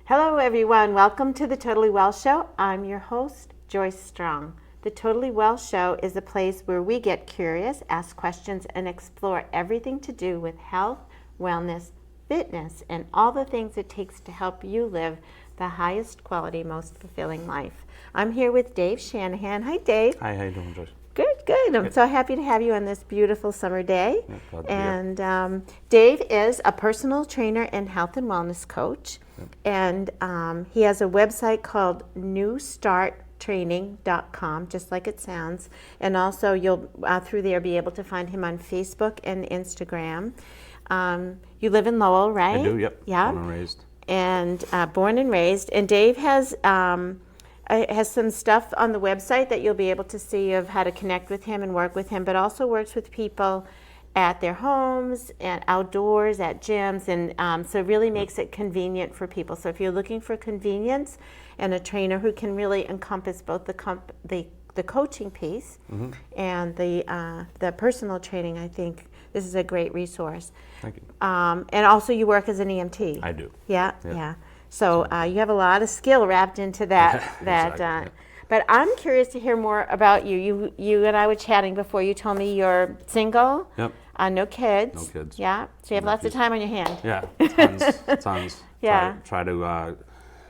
Hello, everyone. Welcome to the Totally Well Show. I'm your host, Joyce Strong. The Totally Well Show is a place where we get curious, ask questions, and explore everything to do with health, wellness, fitness, and all the things it takes to help you live the highest quality, most fulfilling life. I'm here with Dave Shanahan. Hi, Dave. Hi, how you doing, Joyce? Good. I'm so happy to have you on this beautiful summer day. Yeah, glad to be here. And Dave is a personal trainer and health and wellness coach. Yep. And he has a website called newstarttraining.com, just like it sounds. And also you'll, through there, be able to find him on Facebook and Instagram. You live in Lowell, right? I do, yep. Yeah. Born and raised. And born and raised. And Dave has some stuff on the website that you'll be able to see of how to connect with him and work with him, but also works with people at their homes and outdoors, at gyms, and so it really makes it convenient for people. So if you're looking for convenience and a trainer who can really encompass both the coaching piece and the personal training, I think this is a great resource. Thank you. And also you work as an EMT. I do. Yeah, Yep. yeah. So you have a lot of skill wrapped into that. Exactly, yeah. But I'm curious to hear more about you. You and I were chatting before. You told me you're single. Yep. No kids. No kids. Yeah. So you have lots of time on your hand. Yeah, tons. Yeah. Try to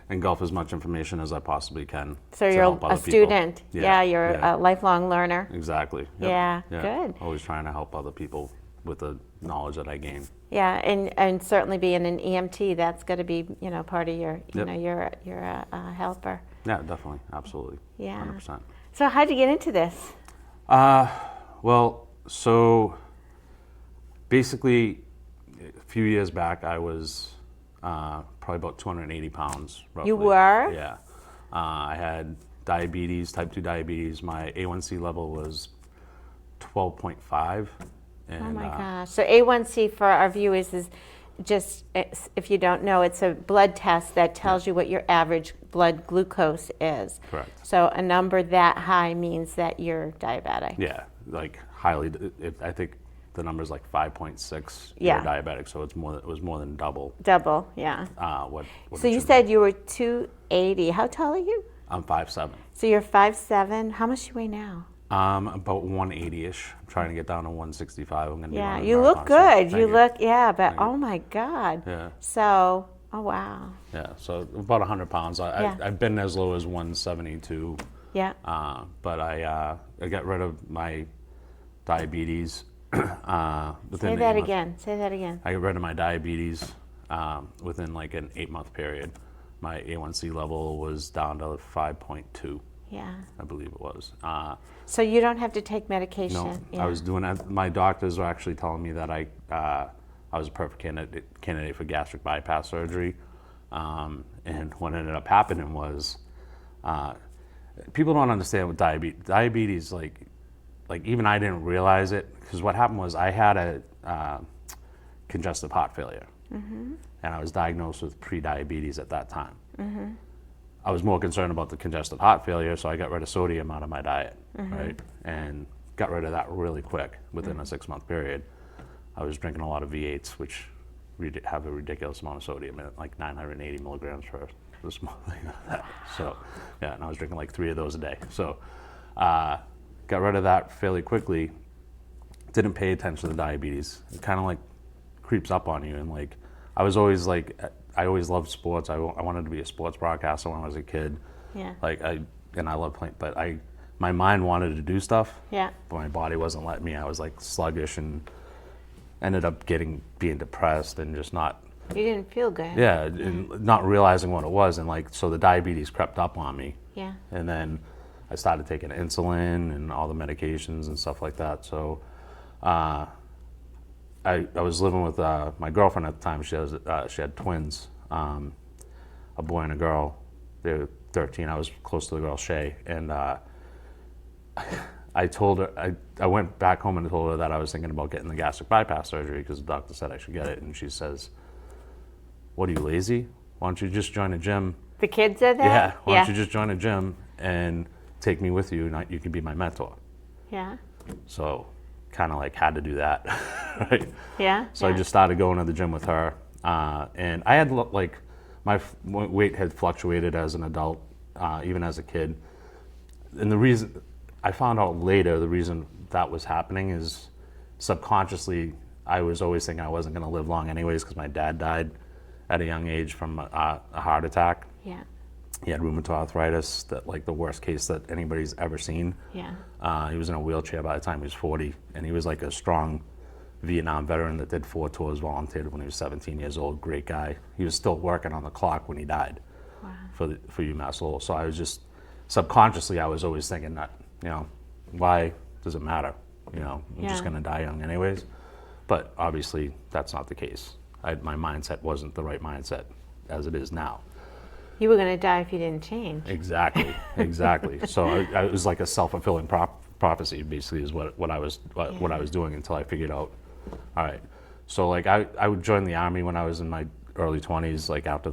engulf as much information as I possibly can. So to you're help a other people. student. Yeah, you're a lifelong learner. Exactly. Yep. Yeah, good. Always trying to help other people with the knowledge that I gain. Yeah, and certainly being an EMT, that's got to be part of your Yep. you're a helper. Yeah, definitely, absolutely. Yeah. 100%. So how'd you get into this? Well, so basically, a few years back, I was probably about 280 pounds, roughly. You were? Yeah. I had diabetes, type 2 diabetes. My A1C level was 12.5. And, Oh my gosh. So A1C for our viewers is just, if you don't know, it's a blood test that tells you what your average blood glucose is. Correct. So a number that high means that you're diabetic. Yeah, like highly. I think the number's like 5.6. Yeah. You're diabetic, so it was more than double. Double, yeah. What So it you should said be. you were 280. How tall are you? I'm 5'7". So you're 5'7". How much do you weigh now? About 180-ish. I'm trying to get down to 165. I'm gonna be Yeah, running a you look marathon soon. good. Thank You look, yeah, but Thank you. oh my God. Yeah. So, oh wow. Yeah, so about 100 pounds. Yeah. I've been as low as 172, Yeah. but I got rid of my diabetes. Within Say the that 8 month- again. Say that again. I got rid of my diabetes within like an 8-month period. My A1C level was down to 5.2, Yeah. I believe it was. So you don't have to take medication. No, Yeah. I was doing that. My doctors were actually telling me that I was a perfect candidate for gastric bypass surgery. And what ended up happening was, people don't understand what diabetes. Diabetes, like even I didn't realize it, because what happened was I had a congestive heart failure, and I was diagnosed with pre-diabetes at that time. I was more concerned about the congestive heart failure, so I got rid of sodium out of my diet, right? And got rid of that really quick within a 6-month period. I was drinking a lot of V8s, which have a ridiculous amount of sodium in it, like 980 milligrams for a small thing like that. So, yeah, and I was drinking like 3 of those a day. So, got rid of that fairly quickly. Didn't pay attention to the diabetes. It kind of like creeps up on you, and like I was always like, I always loved sports. I wanted to be a sports broadcaster when I was a kid. Yeah. Like I love playing, but my mind wanted to do stuff. Yeah. But my body wasn't letting me. I was like sluggish and ended up being depressed and just not. You didn't feel good. Yeah, and not realizing what it was, and like so the diabetes crept up on me. Yeah. And then I started taking insulin and all the medications and stuff like that. So I was living with my girlfriend at the time. She had twins, a boy and a girl. They were 13. I was close to the girl, Shay, and I told her, I went back home and told her that I was thinking about getting the gastric bypass surgery because the doctor said I should get it, and she says, "What, are you lazy? Why don't you just join a gym?" The kids said that? Yeah. Why don't you just join a gym and take me with you, and you can be my mentor. Yeah. So kind of like had to do that, right? Yeah. So I just started going to the gym with her, and I had like weight had fluctuated as an adult, even as a kid. And the reason I found out later, the reason that was happening is subconsciously I was always thinking I wasn't going to live long anyways because my dad died at a young age from a heart attack. Yeah. He had rheumatoid arthritis, that like the worst case that anybody's ever seen. Yeah. He was in a wheelchair by the time he was 40, and he was like a strong Vietnam veteran that did 4 tours, volunteered when he was 17 years old. Great guy. He was still working on the clock when he died. Wow. For UMass Lowell. So I was just subconsciously I was always thinking that, you know, why does it matter? You know, I'm just Yeah. going to die young anyways. But obviously that's not the case. My mindset wasn't the right mindset as it is now. You were going to die if you didn't change. Exactly, exactly. So it was like a self-fulfilling prophecy, basically, is what I was doing until I figured out. All right, so like I would join the Army when I was in my early 20s, like after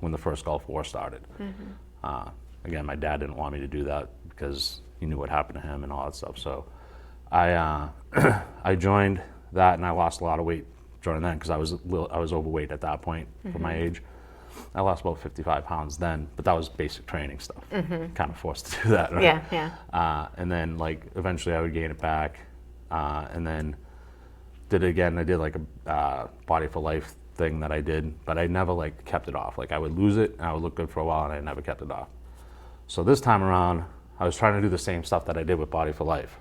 when the first Gulf War started. Again, my dad didn't want me to do that because he knew what happened to him and all that stuff. So I I joined that, and I lost a lot of weight during then because I was overweight at that point for my age. I lost about 55 pounds then, but that was basic training stuff. Kind of forced to do that, right? Yeah, yeah. And then like eventually I would gain it back, and then did it again. I did like a Body for Life thing that I did, but I never like kept it off. Like I would lose it and I would look good for a while, and I never kept it off. So this time around, I was trying to do the same stuff that I did with Body for Life.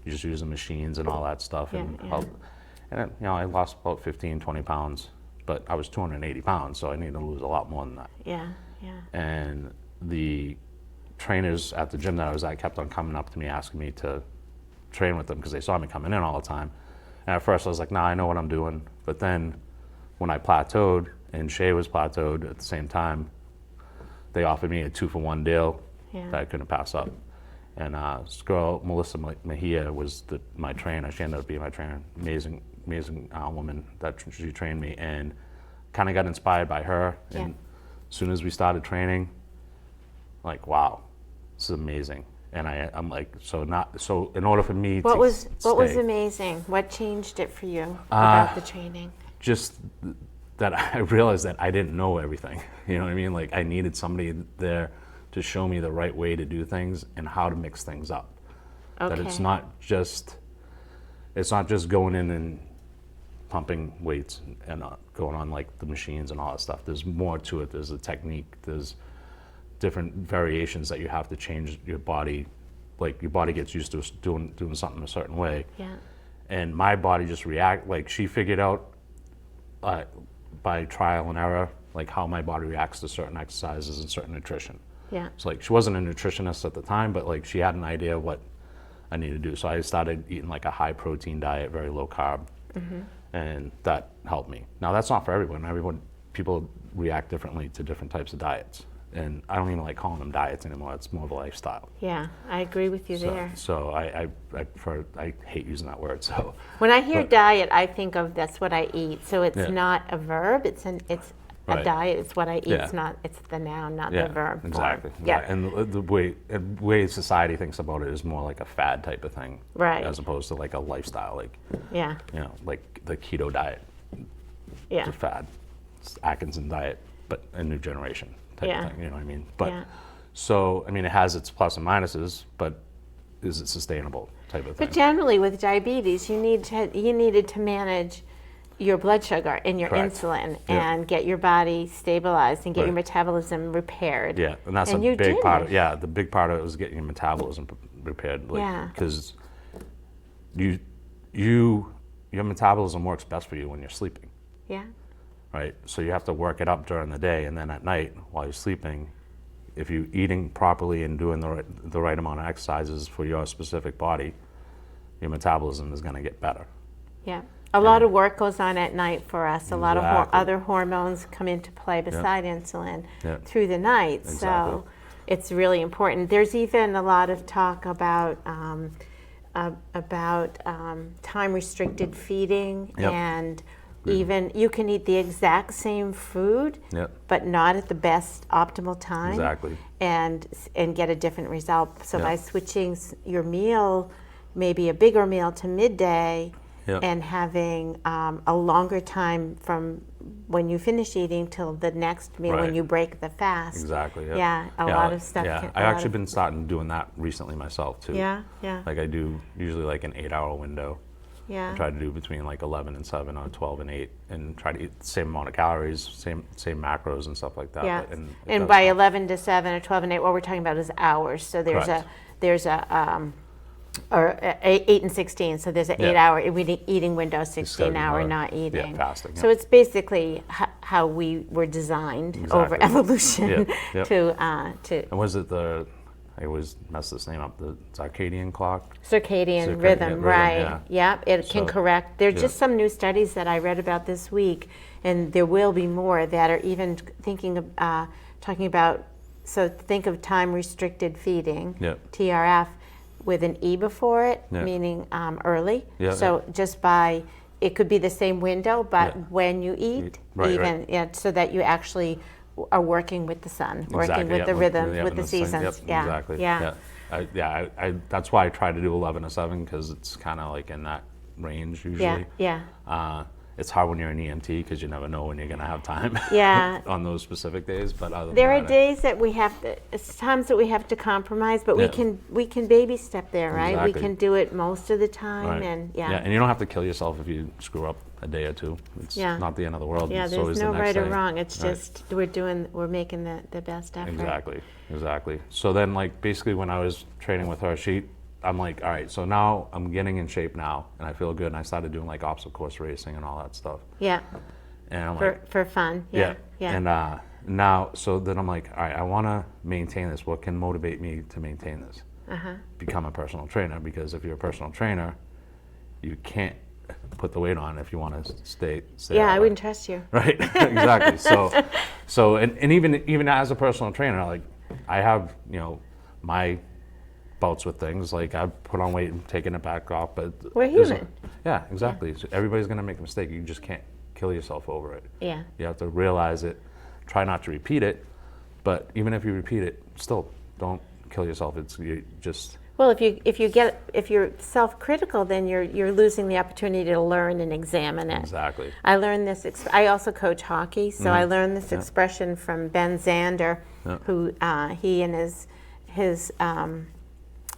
You just use the machines and all that stuff, and you know, I lost about 15, 20 pounds. But I was 280 pounds, so I needed to lose a lot more than that. Yeah, yeah. And the trainers at the gym that I was at kept on coming up to me asking me to train with them because they saw me coming in all the time. And at first I was like, nah, I know what I'm doing. But then when I plateaued, and Shay was plateaued at the same time, they offered me a 2-for-1 deal that I couldn't pass up. And this girl, Melissa Mejia, was my trainer. She ended up being my trainer. Amazing woman that she trained me, and kind of got inspired by her. And as soon as we started training, like, wow, this is amazing. And I'm like, so in order for me What to was stay, amazing? What changed it for you about the training? just that I realized that I didn't know everything. You know what I mean? Like I needed somebody there to show me the right way to do things and how to mix things up. Okay. That it's not just going in and pumping weights and going on like the machines and all that stuff. There's more to it. There's a technique. There's different variations that you have to change your body. Like your body gets used to doing something a certain way. Yeah. And my body just like she figured out by trial and error, like how my body reacts to certain exercises and certain nutrition. Yeah. So like she wasn't a nutritionist at the time, but like she had an idea what I needed to do. So I started eating like a high protein diet, very low carb, and that helped me. Now that's not for everyone. People react differently to different types of diets, and I don't even like calling them diets anymore. It's more of a lifestyle. Yeah, I agree with you there. So I hate using that word. So When I hear diet, I think of that's what I eat. So it's not a verb. It's a Right. diet. It's what I eat. Yeah. It's the noun, not the verb. form. Exactly. Yeah. Right. And the way society thinks about it is more like a fad type of thing, Right. as opposed to like a lifestyle, like Yeah. you know, like the keto diet. Yeah. It's a fad. It's Atkinson diet, but a new generation type of thing. You know what I mean? But so I mean, it has its plus and minuses, but is it sustainable type of thing? But generally, with diabetes, you needed to manage your blood sugar and your Correct. insulin Yeah. and get your body stabilized and get Right. your metabolism repaired. Yeah, and that's a you big did. part of the big part of it was getting your metabolism repaired. Like, Yeah. because your metabolism works best for you when you're sleeping, Yeah. right? So you have to work it up during the day, and then at night while you're sleeping, if you're eating properly and doing the right amount of exercises for your specific body, your metabolism is going to get better. Yeah. A lot of work goes on at night for us. A lot of Exactly. other hormones come into play beside insulin Yep. through the night. Exactly. So it's really important. There's even a lot of talk about time-restricted feeding, Yep. and even you can eat the exact same food, Yep. but not at the best optimal time, Exactly. and get a different result. So Yep. by switching your meal, maybe a bigger meal to midday, Yep. and having a longer time from when you finish eating till the next meal when Right. you break the fast. Exactly. Yeah. Yeah, a lot of stuff. Yeah, I actually been starting doing that recently myself too. Yeah, yeah, Like I do usually like an 8-hour window. yeah. I try to do between like 11 and 7 or 12 and 8, and try to eat the same amount of calories, same macros and stuff like that. Yeah, But- it and does by help. 11 to 7 or 12 and 8, what we're talking about is hours. So Correct. there's a or 8 and 16. So there's an Yeah. 8-hour eating window, 16-hour more- not eating. yeah, fasting, So yeah. it's basically how we were designed over Exactly. evolution Yep, yep. to And was it I always mess this name up, the circadian clock? circadian Circadian rhythm, rhythm, right? yeah. Yep, it can So, correct. There's yeah. just some new studies that I read about this week, and there will be more that are even thinking of talking about. So think of time restricted feeding, Yep. TRF, with an E before it, Yeah. meaning early. Yeah, So just by it could be the same window, but Yeah. when you eat, Right, even right. Yeah, so that you actually are working with the sun, working Exactly, with yeah, the rhythms, yeah, with the and same- seasons. Yep, Yeah, exactly. yeah. That's why I try to do 11 to 7, because it's kind of like in that range usually. Yeah. It's hard when you're an EMT because you never know when you're going to have time. Yeah. on those specific days, but other There are than that, days that we have to, it's times that we have to compromise, but Yeah. we can baby step there, right? Exactly. We can do it most of the time, Right. and and you don't have to kill yourself if you screw up a day or two. It's Yeah. not the end of the world. yeah, It's there's always no the next right or day. wrong. It's Right. just we're making the best effort. Exactly. So then, like, basically when I was training with her, I'm like, all right, so now I'm getting in shape now, and I feel good, and I started doing like obstacle course racing and all that stuff. Yeah, And I'm like, for fun. Yeah, yeah. And now, so then I'm like, all right, I want to maintain this. What can motivate me to maintain this? Become a personal trainer, because if you're a personal trainer, you can't put the weight on if you want to stay. Yeah, that I way. wouldn't trust you. Right, exactly. And even as a personal trainer, like I have, my bouts with things. Like I've put on weight and taken it back off, but We're there's human. yeah, exactly. So everybody's gonna make a mistake. You just can't kill yourself over it. Yeah. You have to realize it, try not to repeat it, but even if you repeat it, still don't kill yourself. You just Well, if you're self-critical, then you're losing the opportunity to learn and examine it. exactly. I learned this. I also coach hockey, so I learned this expression from Ben Zander, Yeah. who he and his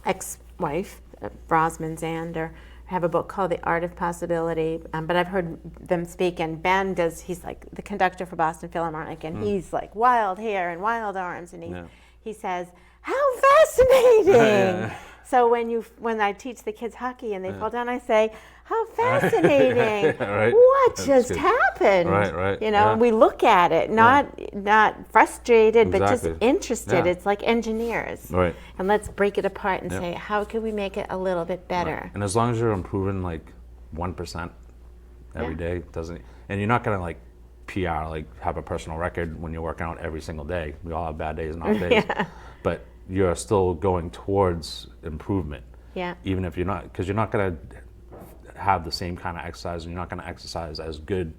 ex-wife, Brosman Zander, have a book called The Art of Possibility. But I've heard them speak, and Ben he's like the conductor for Boston Philharmonic, and he's like wild hair and wild arms, and he says, "How fascinating!" Yeah. So when I teach the kids hockey and they fall down, I say, "How fascinating! Right. What That's just good. happened?" Right, You know, yeah. and we look at it, not frustrated, but just Exactly. interested. Yeah. It's like engineers. Right. And let's break it apart and Yeah. say, how can we make it a little bit better? And as long as you're improving like 1% every Yeah. day, and you're not gonna like PR, like have a personal record when you're working out every single day. We all have bad days and off days, but you're still going towards improvement. Yeah. Even if you're not, because you're not gonna have the same kind of exercise, and you're not gonna exercise as good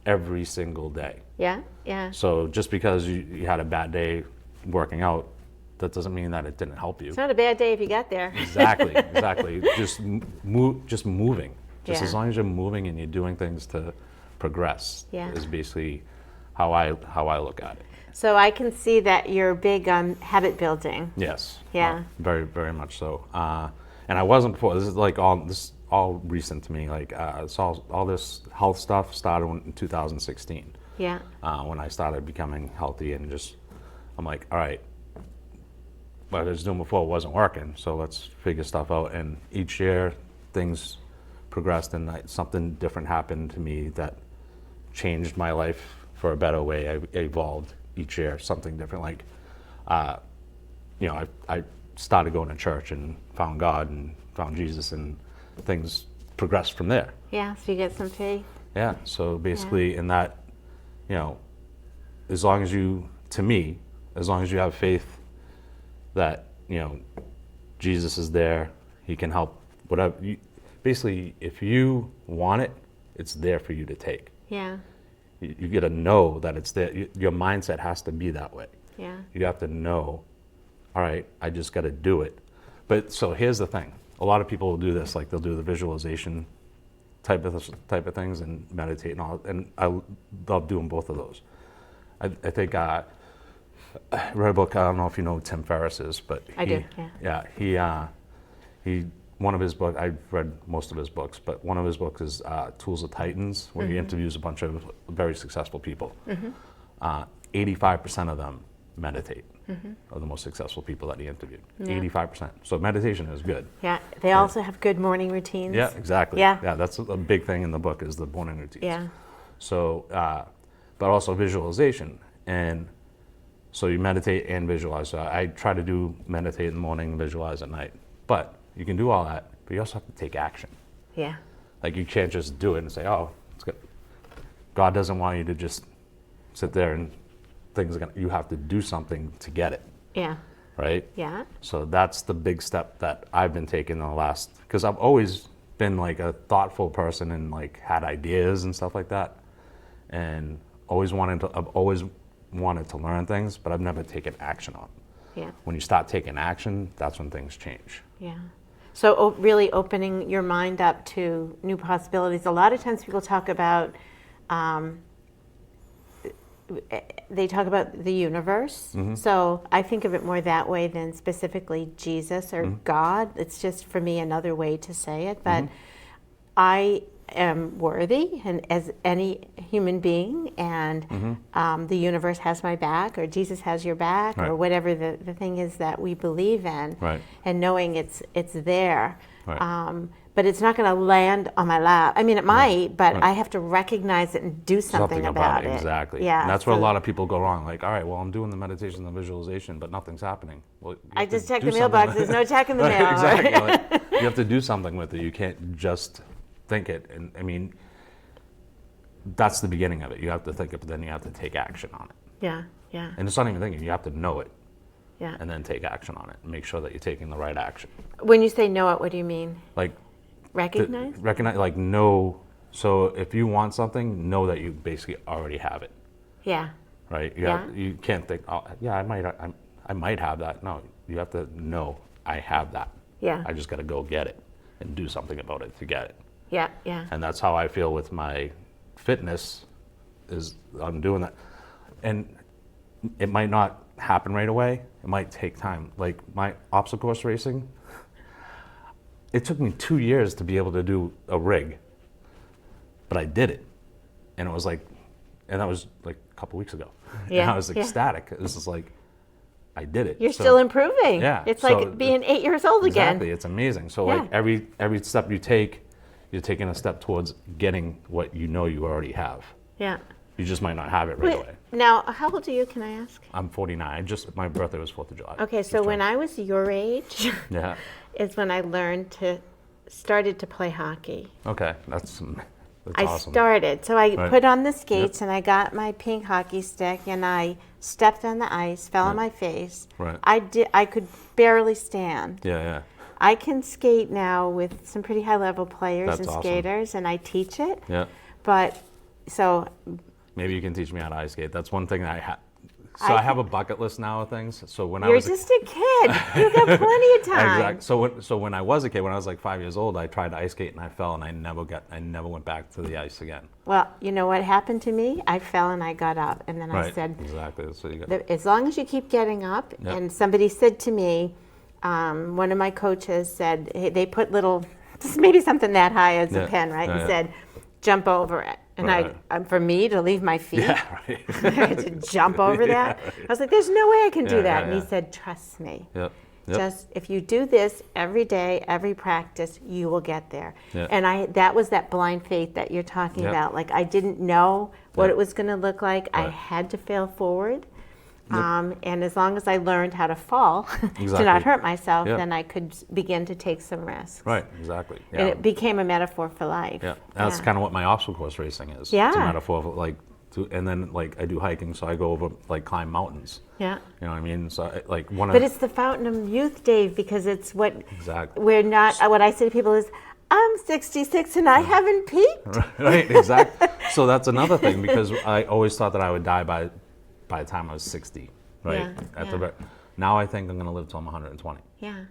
every single day. Yeah, yeah. So just because you had a bad day working out, that doesn't mean that it didn't help you. It's not a bad day if you got there. Exactly. Just moving. Just Yeah. as long as you're moving and you're doing things to progress Yeah. is basically how I look at it. So I can see that you're big on habit building. Yes. Yeah. Very, very much so. And I wasn't before. This is like all recent to me. Like all this health stuff started in 2016. Yeah. When I started becoming healthy, and I'm like, all right, what I was doing before wasn't working, so let's figure stuff out. And each year, things progressed, and something different happened to me that changed my life for a better way. I evolved each year, something different. Like, I started going to church and found God and found Jesus, and things progressed from there. Yeah, so you get some faith. Yeah. So basically, in that, as long as you have faith that, Jesus is there, he can help whatever. Basically, if you want it, it's there for you to take. Yeah, You got to know that it's there. Your mindset has to be that way. yeah. You have to know, all right, I just got to do it. But so here's the thing. A lot of people will do this, like they'll do the visualization type of things and meditate and all, and I love doing both of those. I think I read a book. I don't know if you know who Tim Ferriss is, but I do. Yeah. He one of his books. I've read most of his books, but one of his books is Tools of Titans, where he interviews a bunch of very successful people. 85% of them meditate. Of the most successful people that he interviewed. 85%. So meditation is good. Yeah. They also have good morning routines. Yeah, exactly. Yeah. Yeah, that's a big thing in the book is the morning routines. Yeah. So, but also visualization. And so you meditate and visualize. So I try to do meditate in the morning and visualize at night. But you can do all that, but you also have to take action. Yeah. Like you can't just do it and say, oh, it's good. God doesn't want you to just sit there and you have to do something to get it. Yeah. Right? Yeah. So that's the big step that I've been taking in the last, because I've always been like a thoughtful person and like had ideas and stuff like that, and I've always wanted to learn things, but I've never taken action on it. Yeah. When you start taking action, that's when things change. Yeah. So really opening your mind up to new possibilities. A lot of times people talk about the universe. So I think of it more that way than specifically Jesus or God. It's just for me another way to say it. But I am worthy, and as any human being, and the universe has my back, or Jesus has your back, Right. or whatever the thing is that we believe in, Right. and knowing it's there. Right. But it's not going to land on my lap. I mean, it might, but Right. I have to recognize it and do something about it. Exactly. Yeah. And that's where a lot of people go wrong. Like, all right, well, I'm doing the meditation and the visualization, but nothing's happening. Well, you I have to just checked do the something mailbox. with There's no check in the Right, mail. exactly. Like, you have to do something with it. You can't just think it. And I mean, that's the beginning of it. You have to think it, but then you have to take action on it. Yeah, yeah, And it's not even thinking. You have to know it yeah. and then take action on it and make sure that you're taking the right action. When you say know it, what do you mean? Like, Recognize? recognize, like, know. So if you want something, know that you basically already have it. Yeah, Right? Yeah. You can't think, oh, yeah, I might have that. No, you have to know I have that. yeah, I just got to go get it and do something about it to get it. yeah, yeah, And that's how I feel with my fitness, is I'm doing that. And it might not happen right away. It might take time. Like my obstacle course racing, it took me 2 years to be able to do a rig, but I did it. And it was like, and that was like a couple weeks ago. Yeah, And I was yeah. ecstatic. It was just like, I did it. You're So- still improving. Yeah, It's so like being 8 years old again. Exactly, it's amazing. So Yeah. like every step you take, you're taking a step towards getting what you know you already have. Yeah. You just might not have it right away. Now, how old are you, can I ask? I'm 49. My birthday was 4th of July. Okay, so when I was your age Yeah. is when I started to play hockey. Okay, that's I awesome. started. So I Right. put on the skates and I got my pink hockey stick and I stepped on the ice, fell on my face. Right. I could barely stand. Yeah, yeah. I can skate now with some pretty high level players That's and awesome. skaters, and I teach it. Yeah. But so Maybe you can teach me how to ice skate. That's one thing that I have. So I I have a bucket list now of things. So when I you're was just a kid. You got plenty of time. Exactly. So when I was a kid, when I was like 5 years old, I tried to ice skate and I fell and I never went back to the ice again. Well, you know what happened to me? I fell and I got up, and then I Right. said, Exactly. That's what you got. as long as you keep getting up, Yep. and somebody said to me, one of my coaches said, hey, they put little, just maybe something that high as a Yeah. pen, right? Yeah, And yeah. said, jump over it. And Right. for me to leave my feet, Yeah, right. I had to jump over that. I was like, there's no way I can do Yeah, that. yeah, And he yeah. said, trust me. Yep. Yep. Just if you do this every day, every practice, you will get there. Yeah. And that was that blind faith that you're talking Yep. about. Like I didn't know what Yep. it was going to look like. I Right. had to fail forward. And as long as I learned how to fall to Exactly. not hurt myself, Yep. then I could begin to take some risks. Right. Exactly. Yeah. And it became a metaphor for life. Yeah, that's kind of what my obstacle course racing is. It's a Yeah. metaphor of like, and then like I do hiking, so I go over like climb mountains. Yeah. You know what I mean? So like one of But it's the fountain of youth, Dave, because it's what Exactly. we're not. What I say to people is, I'm 66 and I haven't peaked. right, exactly. So that's another thing, because I always thought that I would die by the time I was 60. Right. Yeah, Now I think I'm going to live till I'm 120. Yeah,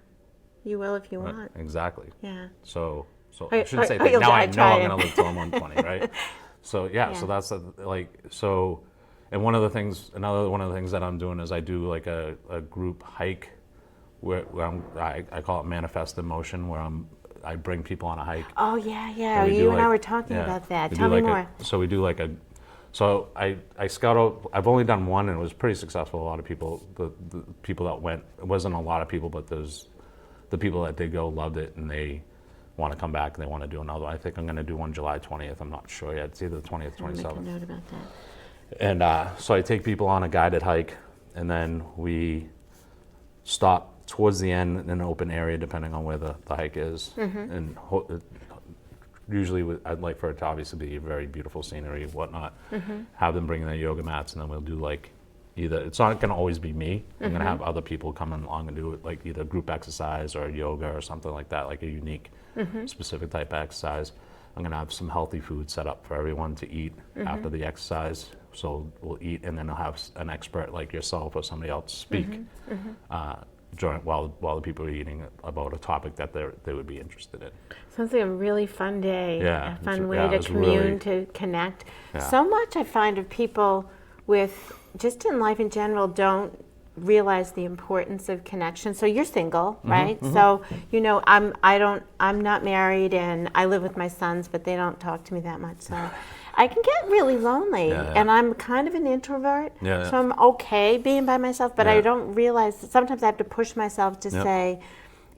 you will if you Right? want. Exactly. Yeah. So So Oh, I shouldn't say oh, think. you'll Now I try know I'm it. going to live till I'm 120, right? So yeah, so Yeah. that's so. And one of the things, another one of the things that I'm doing is I do like a group hike where I call it Manifest in Motion, where I bring people on a hike. Oh, yeah, yeah. And we do You and I like- were talking yeah, about that. we Tell do me like more. so we do like a, so I scout out, I've only done one and it was pretty successful. A lot of people, the people that went, it wasn't a lot of people, but there's the people that did go loved it and they want to come back and they want to do another. I think I'm going to do one July 20th. I'm not sure yet. It's either the 20th, I'll make a 27th. note about that. And so I take people on a guided hike, and then we stop towards the end in an open area, depending on where the hike is. And usually, I'd like for it to obviously be very beautiful scenery, whatnot. Have them bring their yoga mats, and then we'll do like either. It's not going to always be me. I'm going to have other people come along and do it, like either group exercise or yoga or something like that, like a unique, specific type of exercise. I'm going to have some healthy food set up for everyone to eat after the exercise. So we'll eat, and then I'll have an expert like yourself or somebody else speak during while the people are eating about a topic that they would be interested in. Sounds like a really fun day. Yeah, A fun it's- way yeah, it to was commune, really- to connect. Yeah. So much I find of people with, just in life in general, don't realize the importance of connection. So you're single, right? So, you know, I'm not married and I live with my sons, but they don't talk to me that much. So I can get really lonely, Yeah, yeah. and I'm kind of an introvert. Yeah, yeah. So I'm okay being by myself, but I Yeah. don't realize, sometimes I have to push myself to Yep. say,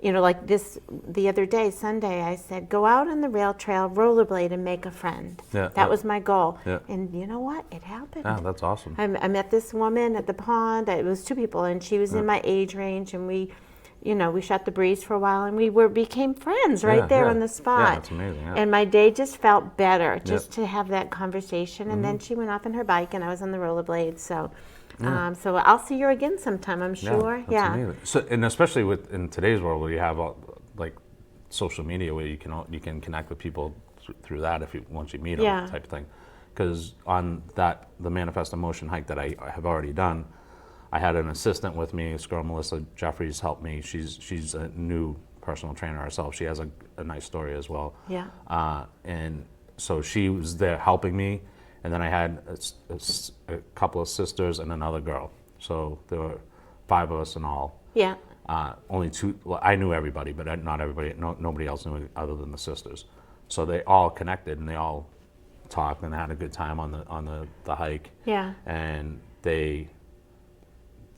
you know, like the other day, Sunday, I said, go out on the rail trail, rollerblade, and make a friend. Yeah, That yeah. was my goal. Yeah. And you know what? It happened. Yeah, that's awesome. I met this woman at the pond. It was two people, and she was in my age range, and we shot the breeze for a while, and we became friends right Yeah, there yeah. on the spot. Yeah, that's amazing, yeah. And my day just felt better just to have that conversation. And then she went off on her bike, and I was on the rollerblades. So, so I'll see you again sometime, I'm sure. That's amazing. So, and especially in today's world where you have like social media, where you can connect with people through that once you meet them, Yeah. type of thing. Because on the Manifest Emotion hike that I have already done, I had an assistant with me. This girl, Melissa Jeffries, helped me. She's a new personal trainer herself. She has a nice story as well. Yeah. And so she was there helping me, and then I had a couple of sisters and another girl. So there were 5 of us in all. Yeah. Only 2. Well, I knew everybody, but not everybody. Nobody else knew other than the sisters. So they all connected, and they all talked and had a good time on the hike. Yeah. And they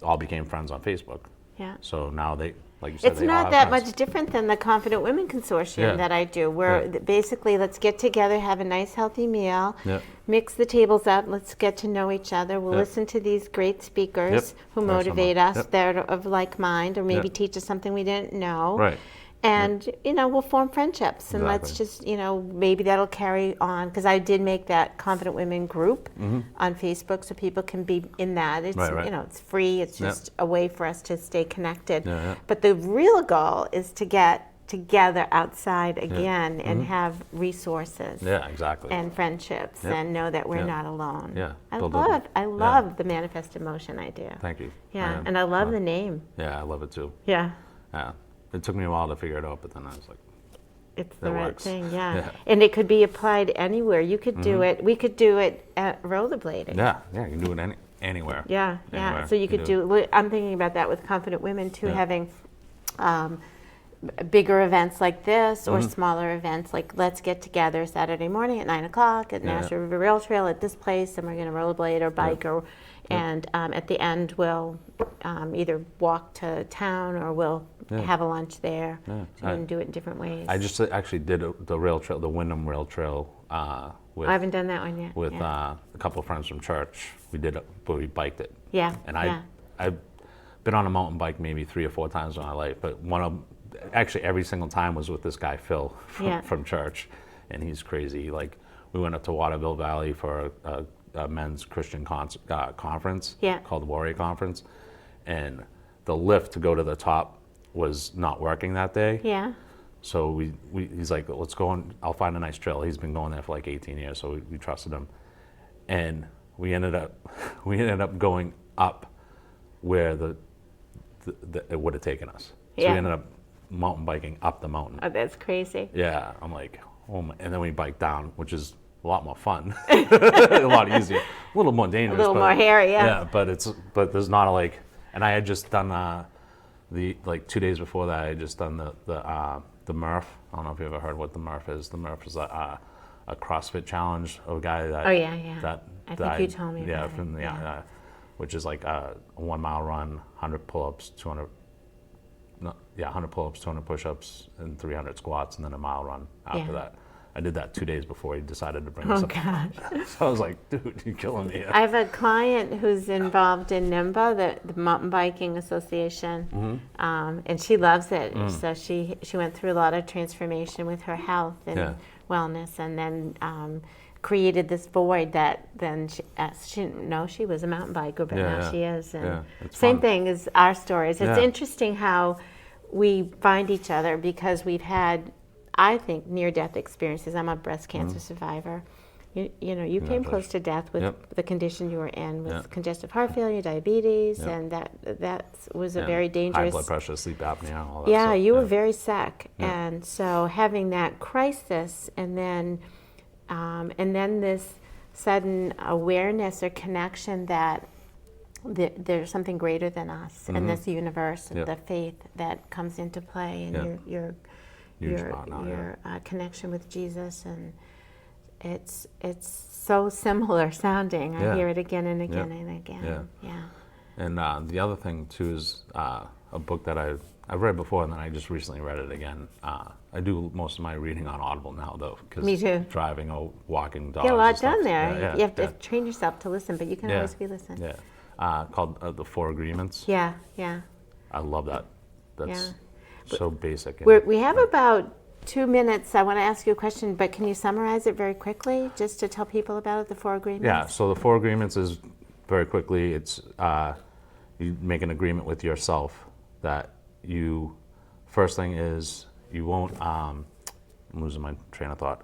all became friends on Facebook. Yeah. So now they, like you said, It's they all not have that friends. much different than the Confident Women Consortium Yeah. that I do, where Yeah. basically let's get together, have a nice healthy meal, Yeah. mix the tables up, let's get to know each other. We'll Yeah. listen to these great speakers Yep. who Very motivate similar. us, Yep. that are of like mind, or maybe Yep. teach us something we didn't know. Right. And, we'll form friendships, and let's Exactly. just, maybe that'll carry on, because I did make that Confident Women group on Facebook, so people can be in that. It's, Right, right. it's free. It's Yeah. just a way for us to stay connected. Yeah, yeah. But the real goal is to get together outside again and have resources Yeah, exactly. and friendships Yep. and know that we're Yep. not alone. Yeah. I Build love yeah. the Manifest Emotion idea. Thank you. Yeah, and I love the name. Yeah, I love it too. Yeah. Yeah. It took me a while to figure it out, but then I was like, It's the That right works. thing, yeah. Yeah. And it could be applied anywhere. You could do it. We could do it at rollerblading. yeah, you can do it anywhere. Yeah, yeah. Anywhere So you you could do. I'm thinking about that with Confident Women too, Yeah. having bigger events like this or smaller events like let's get together Saturday morning at 9 o'clock at Yeah. National River Rail Trail at this place, and we're going to rollerblade or bike and at the end we'll either walk to town or we'll Yeah. have a lunch there. Yeah. So we can do it in different ways. I just actually did the rail trail, the Wyndham Rail Trail, with I haven't done that one yet. with yeah. a couple of friends from church. We did it, but we biked it. Yeah, And yeah. I've been on a mountain bike maybe 3 or 4 times in my life, but actually every single time was with this guy Phil Yeah. from church, and he's crazy. Like we went up to Waterville Valley for a men's Christian conference Yeah. called the Warrior Conference, and the lift to go to the top was not working that day. Yeah. So he's like, let's go on, I'll find a nice trail. He's been going there for like 18 years, so we trusted him. And we ended up going up where it would have taken us. So Yeah. we ended up mountain biking up the mountain. Oh, that's crazy. Yeah, I'm like, oh my, and then we bike down, which is a lot more fun, a lot easier, a little more dangerous, A little more hairy, yeah. Yeah, but there's not a like, and I had just done the like 2 days before that, I had just done the Murph. I don't know if you ever heard what the Murph is. The Murph is a CrossFit challenge of a guy that. Oh, yeah. That I think died, you told me yeah, about from it. the which is like a 1 mile run, 100 pull-ups, 200. No, yeah, 100 pull-ups, 200 push-ups, and 300 squats, and then a mile run after Yeah. that. I did that 2 days before he decided to bring Oh, us up. gosh. So I was like, dude, you're killing me. I have a client who's involved in NIMBA, the Mountain Biking Association, and she loves it. So she went through a lot of transformation with her health and wellness, and then created this void that then she didn't know she was a mountain biker, but now she is. And same fun. thing as our stories. It's Yeah. interesting how we find each other because we've had, I think, near-death experiences. I'm a breast cancer survivor. You know, you came close to death with the condition you were in, with congestive heart failure, diabetes, and that was a very dangerous. High blood pressure, sleep apnea, all that Yeah, stuff. you were very sick, and so having that crisis, and then this sudden awareness or connection that there's something greater than us in this universe, and the faith that comes into play, and your connection with Jesus, and it's so similar sounding. I hear it again and again and again. Yeah. And the other thing too is a book that I've read before, and then I just recently read it again. I do most of my reading on Audible now, though, because Me too. driving or walking dogs. Get a lot and stuff. done there. Yeah, You have to train yourself to listen, but you can always be listening. Yeah, called The Four Agreements. Yeah. I love that. That's so basic. We have about 2 minutes. I want to ask you a question, but can you summarize it very quickly, just to tell people about it, the Four Agreements? Yeah, so the Four Agreements is, very quickly, it's you make an agreement with yourself that you, first thing is, you won't, I'm losing my train of thought.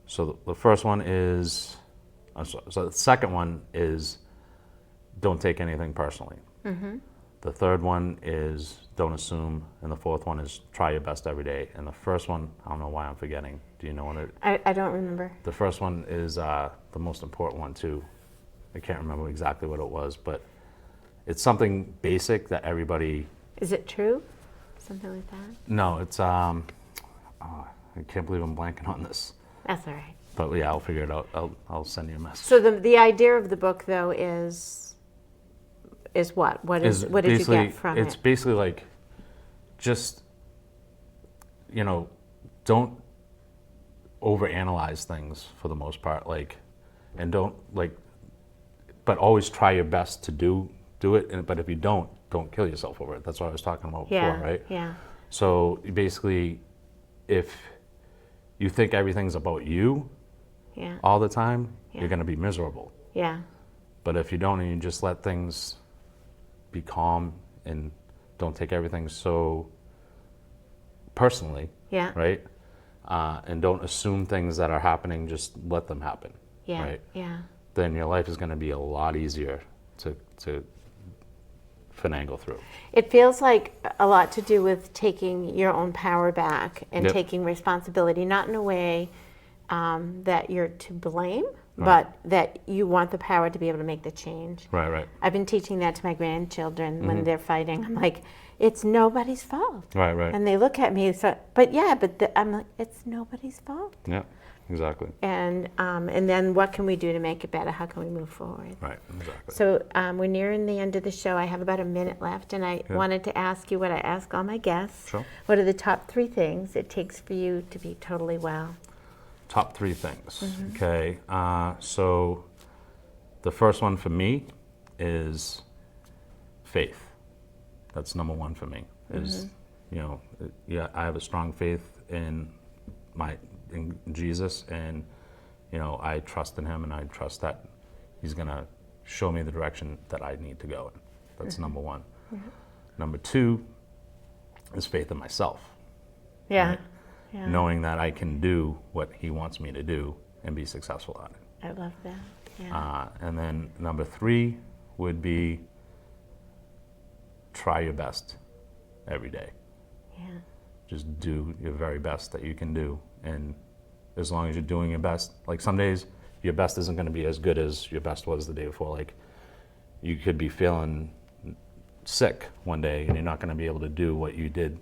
So the first one is, so the second one is, don't take anything personally. The third one is, don't assume, and the fourth one is, try your best every day. And the first one, I don't know why I'm forgetting. Do you know what it? I don't remember. The first one is the most important one too. I can't remember exactly what it was, but it's something basic that everybody. Is it true? Something like that? No, it's I can't believe I'm blanking on this. That's all right. But yeah, I'll figure it out. I'll send you a message. So the idea of the book, though, is what? What did you get from It's it? basically like, just, don't overanalyze things for the most part, and don't but always try your best to do it. But if you don't kill yourself over it. That's what I was talking about before, right? Yeah. So basically, if you think everything's about you all the time, you're going to be miserable. Yeah. But if you don't, and you just let things be calm and don't take everything so personally, Yeah. right? And don't assume things that are happening, just let them happen, Yeah. right? Yeah. Then your life is going to be a lot easier to finagle through. It feels like a lot to do with taking your own power back and taking responsibility, not in a way that you're to blame, but that you want the power to be able to make the change. Right. I've been teaching that to my grandchildren when they're fighting. I'm like, it's nobody's fault. Right. And they look at me, I'm like, it's nobody's fault. Yeah, exactly. And then what can we do to make it better? How can we move forward? Right, exactly. So we're nearing the end of the show. I have about a minute left, and I wanted to ask you what I ask all my guests. Sure. What are the top 3 things it takes for you to be totally well? Top 3 things. Okay. So the first one for me is faith. That's number 1 for me. Is I have a strong faith in Jesus, and I trust in Him, and I trust that He's gonna show me the direction that I need to go in. That's number 1. Number 2 is faith in myself. Yeah. Right? Yeah. Knowing that I can do what He wants me to do and be successful at it. I love that. Yeah. And then number 3 would be, try your best every day. Yeah. just do your very best that you can do. And as long as you're doing your best, like some days your best isn't going to be as good as your best was the day before. Like you could be feeling sick one day and you're not going to be able to do what you did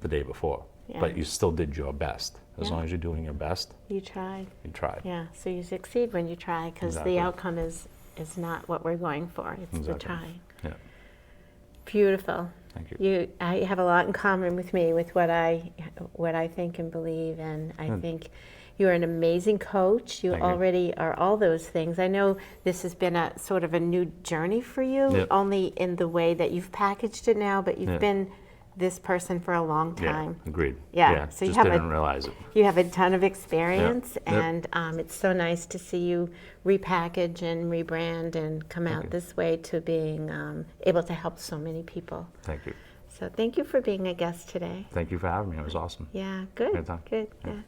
the day before, Yeah. but you still did your best. As Yeah. long as you're doing your best, You tried. you tried. Yeah, so you succeed when you try, because Exactly. the outcome is not what we're going for. It's the Exactly. trying. Yeah. Beautiful. Thank you. I have a lot in common with me, with what I think and believe, and I Good. think you're an amazing coach. You Thank you. already are all those things. I know this has been a sort of a new journey for you, Yep. only in the way that you've packaged it now, but you've Yeah. been this person for a long Yeah, time. agreed. Yeah, so you just have didn't realize it. You have a ton of experience, Yep. and it's so nice to see you repackage and rebrand and come out you. this way to being able to help so many people. Thank you. So thank you for being a guest today. Thank you for having me. It was awesome. Yeah, good. Good time. Good. Yeah. Yeah.